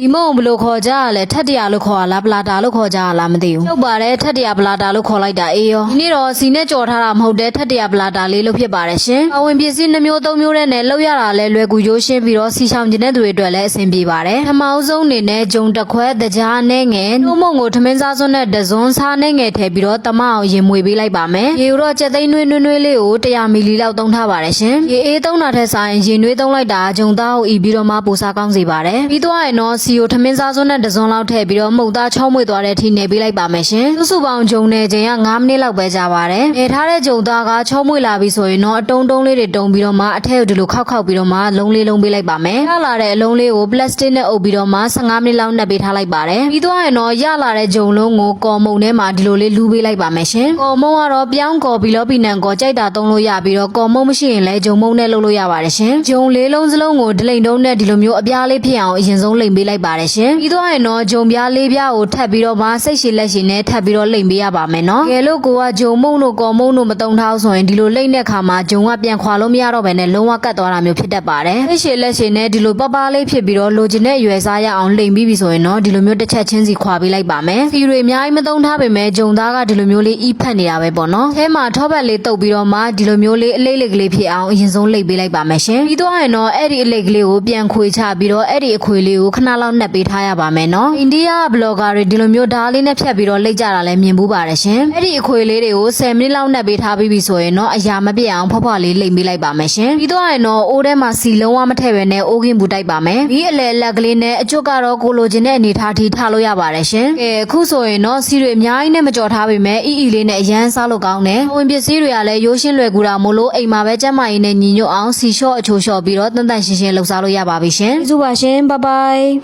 ဒီမုံဘလို့ခေါ်ကြလဲထက်တရလို့ခေါ်လားပလာတာလို့ခေါ်ကြလားမသိဘူးဟုတ်ပါတယ်ထက်တရပလာတာလို့ခေါ်လိုက်တာအေးရောဒီနေ့တော့စီနဲ့ကြော်ထားတာမဟုတ်တဲ့ထက်တရပလာတာလေးလို့ဖြစ်ပါတယ်ရှင်အဝင်ပစ္စည်း2မျိုး3မျိုးနဲ့လောက်ရတာလဲလွယ်ကူရိုးရှင်းပြီးတော့စီချောင်ကျင်တဲ့သူတွေအတွက်လည်းအဆင်ပြေပါတယ်ထမောင်းဆုံးအနေနဲ့ဂျုံတစ်ခွက်တကြားနဲ့ငယ်နှုတ်မုံကိုထမင်းစားစွန်းနဲ့တစွန်းစားနဲ့ငယ်ထည့်ပြီးတော့တမအောင်ရင်မွေပေးလိုက်ပါမယ်ရေတော့ကြက်သိန်းနှွေးလေးကို100မီလီလောက်သုံးထားပါတယ်ရှင်ရေအေးသုံးတာထက်ဆိုင်ရင်နှွေးသုံးလိုက်တာဂျုံသားကိုဤပြီးတော့မှပိုစားကောင်းစေပါတယ်ပြီးတော့ရင်တော့စီကိုထမင်းစားစွန်းနဲ့တစွန်းလောက်ထည့်ပြီးတော့မှုတ်သားချောမွေသွားတဲ့အထိနေပေးလိုက်ပါမယ်ရှင်စုပေါင်းဂျုံနဲ့ချိန်က9မိနစ်လောက်ပဲကြာပါတယ်နေထားတဲ့ဂျုံသားကချောမွေလာပြီဆိုရင်တော့အတုံးလေးတွေတုံပြီးတော့မှအထက်ကိုဒီလိုခောက်ပြီးတော့မှလုံးလေးလုံးပေးလိုက်ပါမယ်ရလာတဲ့အလုံးလေးကိုပလတ်စတစ်နဲ့အုပ်ပြီးတော့မှ15မိနစ်လောက်နှက်ပေးထားလိုက်ပါတယ်ပြီးတော့ရင်တော့ရလာတဲ့ဂျုံလုံးကိုကော်မုံထဲမှာဒီလိုလေးလူးပေးလိုက်ပါမယ်ရှင်ကော်မုံကတော့ပြောင်းကော်ပြီးတော့ပီနံကော်ကြိုက်တာသုံးလို့ရပြီးတော့ကော်မုံမရှိရင်လည်းဂျုံမုံနဲ့လုပ်လို့ရပါတယ်ရှင်ဂျုံလေးလုံးစလုံးကိုဒလိန်တုံးနဲ့ဒီလိုမျိုးအပြားလေးဖြစ်အောင်အရင်ဆုံးလိမ်ပေးလိုက်ပါတယ်ရှင်ပြီးတော့ရင်တော့ဂျုံပြားလေးပြားကိုထပ်ပြီးတော့မှစိတ်ရှည်လက်ရှည်နဲ့ထပ်ပြီးတော့လိမ်ပေးရပါမယ်နော်ကဲလို့ကိုကဂျုံမုံတို့ကော်မုံတို့မတုံထားဆိုရင်ဒီလိုလိမ်တဲ့ခါမှာဂျုံကပြန်ခွာလို့မရတော့ဘဲနဲ့လုံးဝကတ်သွားတာမျိုးဖြစ်တတ်ပါတယ်စိတ်ရှည်လက်ရှည်နဲ့ဒီလိုပပလေးဖြစ်ပြီးတော့လိုချင်တဲ့ရွယ်စားရအောင်လိမ်ပြီးပြီဆိုရင်တော့ဒီလိုမျိုးတစ်ချက်ချင်းစီခွာပေးလိုက်ပါမယ်စီတွေအများကြီးမတုံထားပေမဲ့ဂျုံသားကဒီလိုမျိုးလေးအီးဖက်နေတာပဲပေါ့နော်အဲမှာထောပတ်လေးတုပ်ပြီးတော့မှဒီလိုမျိုးလေးအလေးလေးကလေးဖြစ်အောင်အရင်ဆုံးလိမ်ပေးလိုက်ပါမယ်ရှင်ပြီးတော့ရင်တော့အဲ့ဒီအလေးကလေးကိုပြန်ခွေချပြီးတော့အဲ့ဒီအခွေလေးကိုခဏလောက်နှက်ပေးထားရပါမယ်နော်အိန္ဒိယဘလော့ဂါတွေဒီလိုမျိုးဓာတ်လေးနဲ့ဖြတ်ပြီးတော့လိမ့်ကြတာလည်းမြင်ဘူးပါတယ်ရှင်အဲ့ဒီအခွေလေးတွေကို10မိနစ်လောက်နှက်ပေးထားပြီးပြီဆိုရင်တော့အရာမပြတ်အောင်ဖွားဖွားလေးလိမ့်ပေးလိုက်ပါမယ်ရှင်ပြီးတော့ရင်တော့အိုးထဲမှာစီလုံးဝမထည့်ပဲနဲ့အိုးကင်းဘူးတိုက်ပါမယ်ဒီအလဲလက်ကလေးနဲ့အကျွတ်ကတော့ကိုလိုချင်တဲ့အနေထားထိထားလို့ရပါတယ်ရှင်ကဲအခုဆိုရင်တော့စီတွေအများကြီးနဲ့မကြော်ထားပေမဲ့အီလေးနဲ့အရန်စားလို့ကောင်းတယ်ဝင်ပစ္စည်းတွေကလည်းရိုးရှင်းလွယ်ကူတာမို့လို့အိမ်မှာပဲကျန်းမာရေးနဲ့ညီညွတ်အောင်စီလျှော့အချိုးလျှော့ပြီးတော့တန်တန်ရှင်းရှင်းလှုပ်ရှားလို့ရပါပြီရှင်ကျေးဇူးပါရှင်ဘိုင်ဘိုင်